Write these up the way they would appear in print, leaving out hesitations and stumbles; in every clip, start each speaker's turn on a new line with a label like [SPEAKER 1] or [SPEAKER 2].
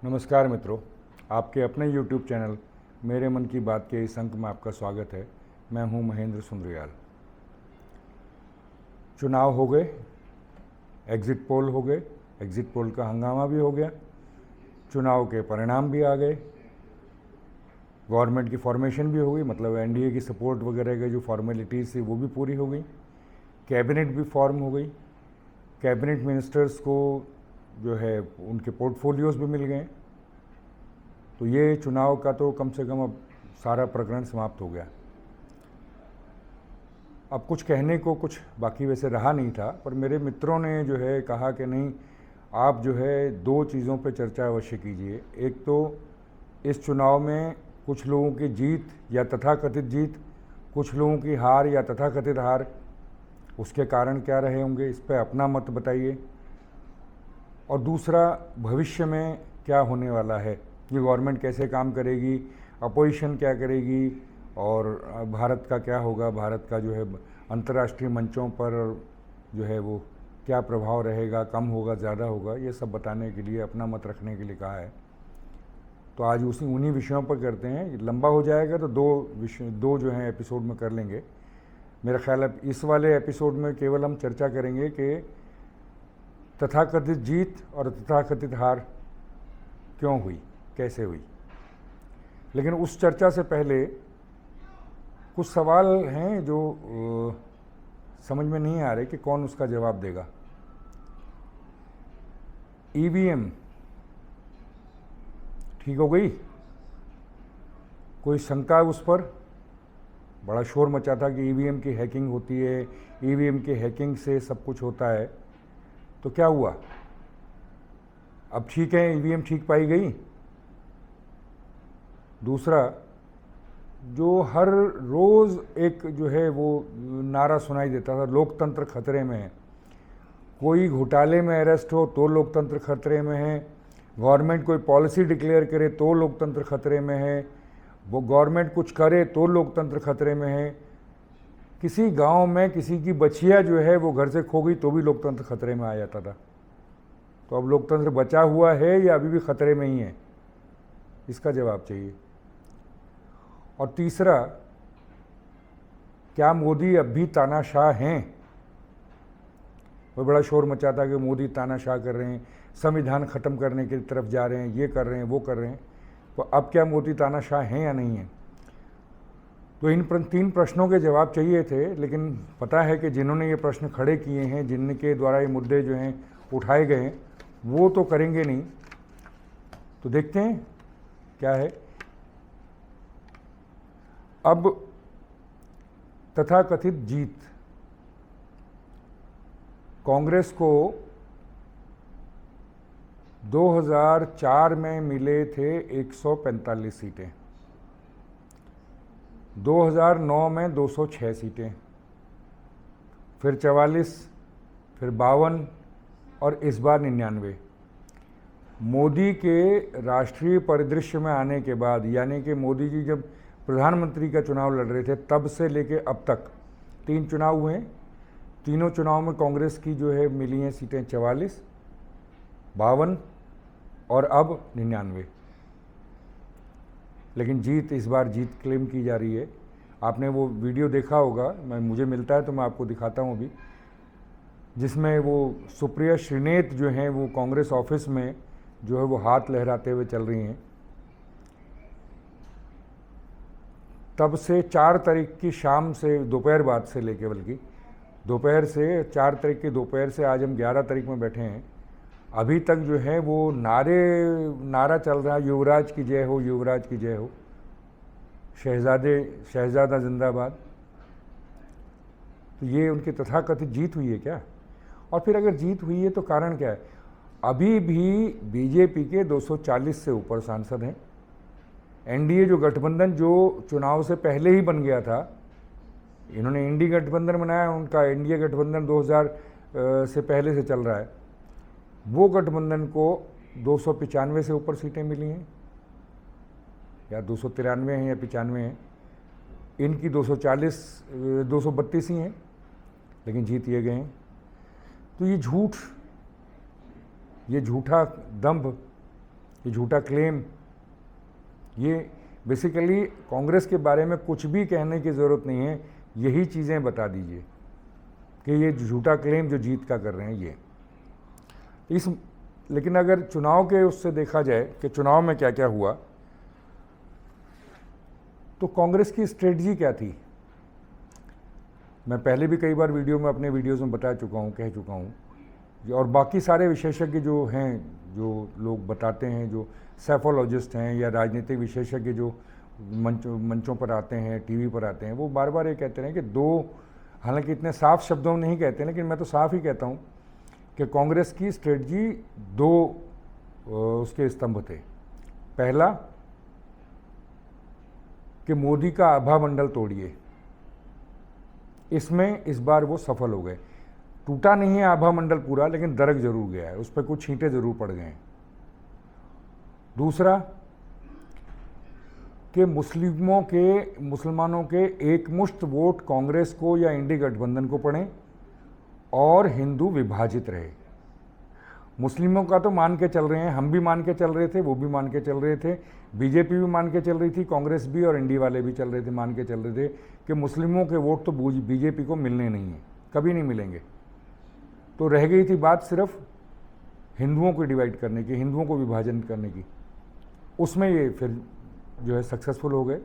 [SPEAKER 1] नमस्कार मित्रों, आपके अपने YouTube चैनल मेरे मन की बात के इस अंक में आपका स्वागत है। मैं हूं महेंद्र सुंदरियाल। चुनाव हो गए, एग्ज़िट पोल हो गए, एग्ज़िट पोल का हंगामा भी हो गया, चुनाव के परिणाम भी आ गए, गवर्नमेंट की फॉर्मेशन भी हो गई, मतलब एनडीए की सपोर्ट वगैरह के जो फॉर्मेलिटीज़ थी वो भी पूरी हो गई, कैबिनेट भी फॉर्म हो गई, कैबिनेट मिनिस्टर्स को जो है उनके पोर्टफोलियोज भी मिल गए। तो ये चुनाव का तो कम से कम अब सारा प्रकरण समाप्त हो गया। अब कुछ कहने को कुछ बाकी वैसे रहा नहीं था, पर मेरे मित्रों ने जो है कहा कि नहीं, आप जो है दो चीज़ों पे चर्चा अवश्य कीजिए। एक तो इस चुनाव में कुछ लोगों की जीत या तथाकथित जीत, कुछ लोगों की हार या तथाकथित हार, उसके कारण क्या रहे होंगे, इस पर अपना मत बताइए। और दूसरा, भविष्य में क्या होने वाला है, ये गवर्नमेंट कैसे काम करेगी, अपोजिशन क्या करेगी, और भारत का क्या होगा, भारत का जो है अंतर्राष्ट्रीय मंचों पर जो है वो क्या प्रभाव रहेगा, कम होगा, ज़्यादा होगा, ये सब बताने के लिए, अपना मत रखने के लिए कहा है। तो आज उन्हीं विषयों पर करते हैं। लंबा हो जाएगा तो दो जो हैं एपिसोड में कर लेंगे। मेरा ख्याल है इस वाले एपिसोड में केवल हम चर्चा करेंगे कि तथाकथित जीत और तथाकथित हार क्यों हुई, कैसे हुई। लेकिन उस चर्चा से पहले कुछ सवाल हैं जो समझ में नहीं आ रहे कि कौन उसका जवाब देगा। ईवीएम ठीक हो गई, कोई शंका उस पर, बड़ा शोर मचा था कि ईवीएम की हैकिंग होती है, ईवीएम की हैकिंग से सब कुछ होता है। तो क्या हुआ, अब ठीक है, ईवीएम ठीक पाई गई। दूसरा, जो हर रोज़ एक जो है वो नारा सुनाई देता था, लोकतंत्र खतरे में है, कोई घोटाले में अरेस्ट हो तो लोकतंत्र खतरे में है, गवर्नमेंट कोई पॉलिसी डिक्लेयर करे तो लोकतंत्र खतरे में है, वो गवर्नमेंट कुछ करे तो लोकतंत्र खतरे में है, किसी गांव में किसी की बछिया जो है वो घर से खो गई तो भी लोकतंत्र खतरे में आ जाता था। तो अब लोकतंत्र बचा हुआ है या अभी भी खतरे में ही है, इसका जवाब चाहिए। और तीसरा, क्या मोदी अब भी तानाशाह हैं। वो बड़ा शोर मचा था कि मोदी तानाशाह कर रहे हैं, संविधान ख़त्म करने की तरफ जा रहे हैं, ये कर रहे हैं, वो कर रहे हैं। तो अब क्या मोदी तानाशाह हैं या नहीं हैं। तो इन तीन प्रश्नों के जवाब चाहिए थे, लेकिन पता है कि जिन्होंने ये प्रश्न खड़े किए हैं, जिनके द्वारा ये मुद्दे जो हैं उठाए गए हैं, वो तो करेंगे नहीं। तो देखते हैं क्या है। अब तथाकथित जीत, कांग्रेस को 2004 में मिले थे 145 सीटें, 2009 में 206 सीटें, फिर 44, फिर 52 और इस बार 99। मोदी के राष्ट्रीय परिदृश्य में आने के बाद, यानी कि मोदी जी जब प्रधानमंत्री का चुनाव लड़ रहे थे तब से लेके अब तक 3 चुनाव हुए हैं। तीनों चुनाव में कांग्रेस की जो है मिली हैं सीटें 44, 52 और अब 99। लेकिन जीत, इस बार जीत क्लेम की जा रही है। आपने वो वीडियो देखा होगा, मुझे मिलता है तो मैं आपको दिखाता हूँ अभी, जिसमें वो सुप्रिया श्रीनेत जो हैं वो कांग्रेस ऑफिस में जो है वो हाथ लहराते हुए चल रही हैं। तब से 4 तारीख की शाम से, दोपहर बाद से लेके, बल्कि दोपहर से 4 तारीख की दोपहर से आज हम 11 तारीख में बैठे हैं, अभी तक जो है वो नारा चल रहा है, युवराज की जय हो, युवराज की जय हो, शहजादा जिंदाबाद। तो ये उनकी तथाकथित जीत हुई है क्या। और फिर अगर जीत हुई है तो कारण क्या है। अभी भी बीजेपी के 240 से ऊपर सांसद हैं। एनडीए जो गठबंधन जो चुनाव से पहले ही बन गया था, इन्होंने इंडी गठबंधन बनाया, उनका एनडीए गठबंधन 2000 से पहले से चल रहा है, वो गठबंधन को 295 से ऊपर सीटें मिली हैं, या 293 हैं या 95 हैं। इनकी 232 ही हैं, लेकिन जीत ये गए हैं। तो ये झूठा दंभ, कि झूठा क्लेम, ये बेसिकली कांग्रेस के बारे में कुछ भी कहने की ज़रूरत नहीं है, यही चीज़ें बता दीजिए कि ये झूठा क्लेम जो जीत का कर रहे हैं ये इस। लेकिन अगर चुनाव के उससे देखा जाए कि चुनाव में क्या क्या हुआ, तो कांग्रेस की स्ट्रेटजी क्या थी, मैं पहले भी कई बार वीडियो में अपने वीडियोज़ में बता चुका हूँ, कह चुका हूँ, और बाकी सारे विशेषज्ञ जो हैं, जो लोग बताते हैं, जो साइकोलॉजिस्ट हैं या राजनीतिक विशेषज्ञ जो मंचों पर आते हैं, टीवी पर आते हैं, वो बार बार ये कहते हैं कि दो, हालांकि इतने साफ शब्दों में नहीं कहते, लेकिन मैं तो साफ ही कहता हूँ कि कांग्रेस की स्ट्रेटजी दो उसके स्तंभ थे। पहला कि मोदी का आभा मंडल तोड़िए, इसमें इस बार वो सफल हो गए। टूटा नहीं है आभा मंडल पूरा, लेकिन दरक जरूर गया है, उस पर कुछ छींटे जरूर पड़ गए हैं। दूसरा कि मुसलमानों के एकमुश्त वोट कांग्रेस को या इंडी गठबंधन को पड़े और हिंदू विभाजित रहे। मुस्लिमों का तो मान के चल रहे हैं, हम भी मान के चल रहे थे, वो भी मान के चल रहे थे, बीजेपी भी मान के चल रही थी, कांग्रेस भी और इंडी वाले भी चल रहे थे, मान के चल रहे थे कि मुस्लिमों के वोट तो बीजेपी को मिलने नहीं है, कभी नहीं मिलेंगे। तो रह गई थी बात सिर्फ हिंदुओं को डिवाइड करने की, हिंदुओं को विभाजन करने की। उसमें ये फिर जो है सक्सेसफुल हो गए,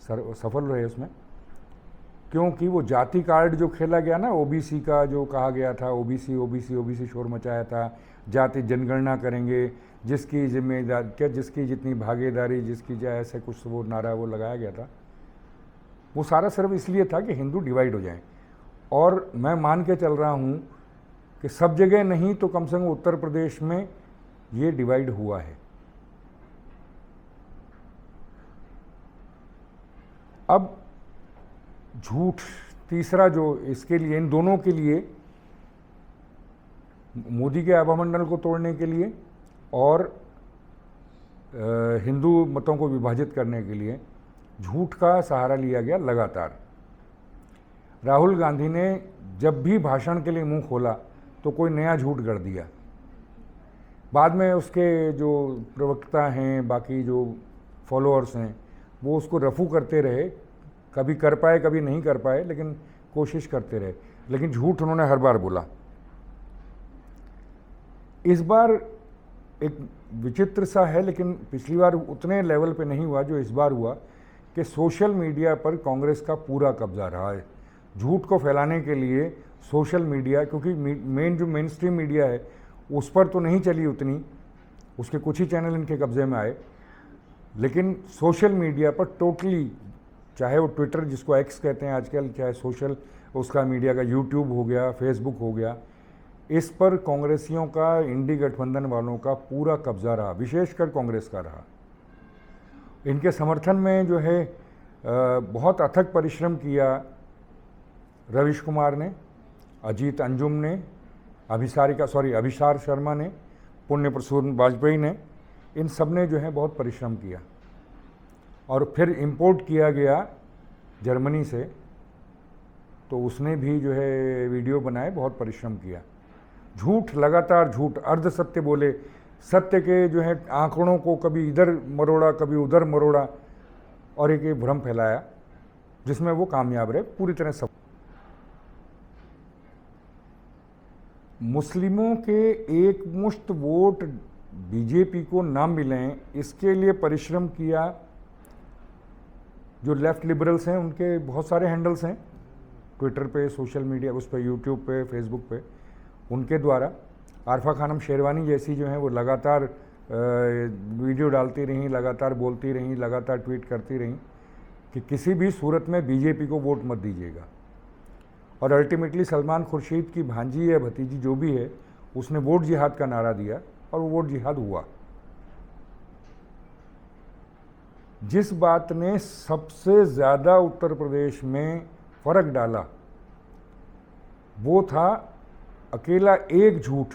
[SPEAKER 1] सफल रहे उसमें, क्योंकि वो जाति कार्ड जो खेला गया ना, ओबीसी का जो कहा गया था, ओबीसी शोर मचाया था, जाति जनगणना करेंगे, जिसकी जिम्मेदारी क्या, जिसकी जितनी भागीदारी, जिसकी जाए, ऐसे कुछ वो नारा वो लगाया गया था। वो सारा सिर्फ इसलिए था कि हिंदू डिवाइड हो जाएं। और मैं मान के चल रहा हूँ कि सब जगह नहीं तो कम से कम उत्तर प्रदेश में ये डिवाइड हुआ है। अब झूठ तीसरा जो इसके लिए, इन दोनों के लिए, मोदी के आभा मंडल को तोड़ने के लिए और हिंदू मतों को विभाजित करने के लिए झूठ का सहारा लिया गया लगातार। राहुल गांधी ने जब भी भाषण के लिए मुंह खोला तो कोई नया झूठ गढ़ दिया। बाद में उसके जो प्रवक्ता हैं, बाकी जो फॉलोअर्स हैं, वो उसको रफू करते रहे, कभी कर पाए कभी नहीं कर पाए, लेकिन कोशिश करते रहे, लेकिन झूठ उन्होंने हर बार बोला। इस बार एक विचित्र सा है, लेकिन पिछली बार उतने लेवल पे नहीं हुआ जो इस बार हुआ, कि सोशल मीडिया पर कांग्रेस का पूरा कब्जा रहा है। झूठ को फैलाने के लिए सोशल मीडिया, क्योंकि मेन स्ट्रीम मीडिया है उस पर तो नहीं चली उतनी, उसके कुछ ही चैनल इनके कब्जे में आए, लेकिन सोशल मीडिया पर टोटली, चाहे वो ट्विटर जिसको एक्स कहते हैं आजकल, चाहे सोशल उसका मीडिया का यूट्यूब हो गया, फेसबुक हो गया, इस पर कांग्रेसियों का, इंडी गठबंधन वालों का पूरा कब्जा रहा, विशेषकर कांग्रेस का रहा। इनके समर्थन में जो है बहुत अथक परिश्रम किया रविश कुमार ने, अजीत अंजुम ने, अभिसार शर्मा ने, पुण्य प्रसून वाजपेयी ने, इन सब ने जो है बहुत परिश्रम किया। और फिर इंपोर्ट किया गया जर्मनी से, तो उसने भी जो है वीडियो बनाए, बहुत परिश्रम किया। झूठ, लगातार झूठ, अर्ध सत्य बोले, सत्य के जो है आंकड़ों को कभी इधर मरोड़ा कभी उधर मरोड़ा, और एक भ्रम फैलाया जिसमें वो कामयाब रहे पूरी तरह सब। मुस्लिमों के एक मुश्त वोट बीजेपी को ना मिलें, इसके लिए परिश्रम किया। जो लेफ्ट लिबरल्स हैं उनके बहुत सारे हैंडल्स हैं ट्विटर पे, सोशल मीडिया उस पर, यूट्यूब पे, फेसबुक पे, उनके द्वारा आरफा खानम शेरवानी जैसी जो हैं वो लगातार वीडियो डालती रहीं, लगातार बोलती रहीं, लगातार ट्वीट करती रहीं कि किसी भी सूरत में बीजेपी को वोट मत दीजिएगा। और अल्टीमेटली सलमान खुर्शीद की भांजी या भतीजी जो भी है, उसने वोट जिहाद का नारा दिया और वो वोट जिहाद हुआ। जिस बात ने सबसे ज़्यादा उत्तर प्रदेश में फ़र्क डाला वो था अकेला एक झूठ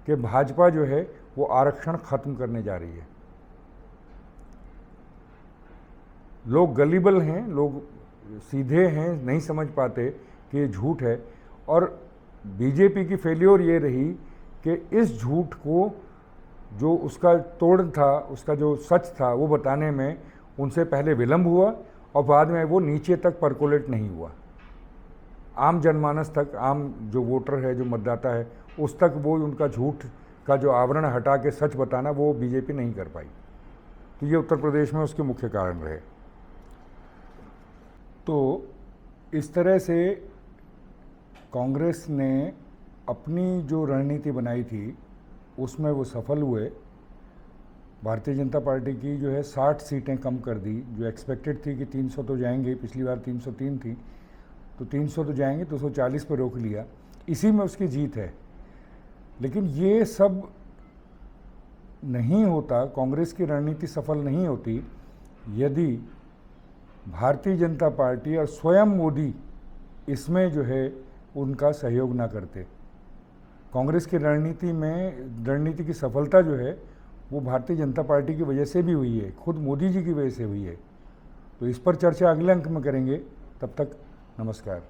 [SPEAKER 1] कि भाजपा जो है वो आरक्षण ख़त्म करने जा रही है। लोग गलीबल हैं, लोग सीधे हैं, नहीं समझ पाते कि ये झूठ है। और बीजेपी की फेल्योर ये रही कि इस झूठ को जो उसका तोड़ था, उसका जो सच था वो बताने में उनसे पहले विलंब हुआ और बाद में वो नीचे तक परकोलेट नहीं हुआ। आम जनमानस तक, आम जो वोटर है, जो मतदाता है, उस तक वो उनका झूठ का जो आवरण हटा के सच बताना वो बीजेपी नहीं कर पाई। तो ये उत्तर प्रदेश में उसके मुख्य कारण रहे। तो इस तरह से कांग्रेस ने अपनी जो रणनीति बनाई थी उसमें वो सफल हुए। भारतीय जनता पार्टी की जो है 60 सीटें कम कर दी, जो एक्सपेक्टेड थी कि 300 तो जाएंगे, पिछली बार 303 थी, तो 300 तो जाएंगे, 240 पर रोक लिया। इसी में उसकी जीत है। लेकिन ये सब नहीं होता, कांग्रेस की रणनीति सफल नहीं होती यदि भारतीय जनता पार्टी और स्वयं मोदी इसमें जो है उनका सहयोग ना करते। कांग्रेस की रणनीति की सफलता जो है वो भारतीय जनता पार्टी की वजह से भी हुई है, खुद मोदी जी की वजह से हुई है। तो इस पर चर्चा अगले अंक में करेंगे। तब तक नमस्कार।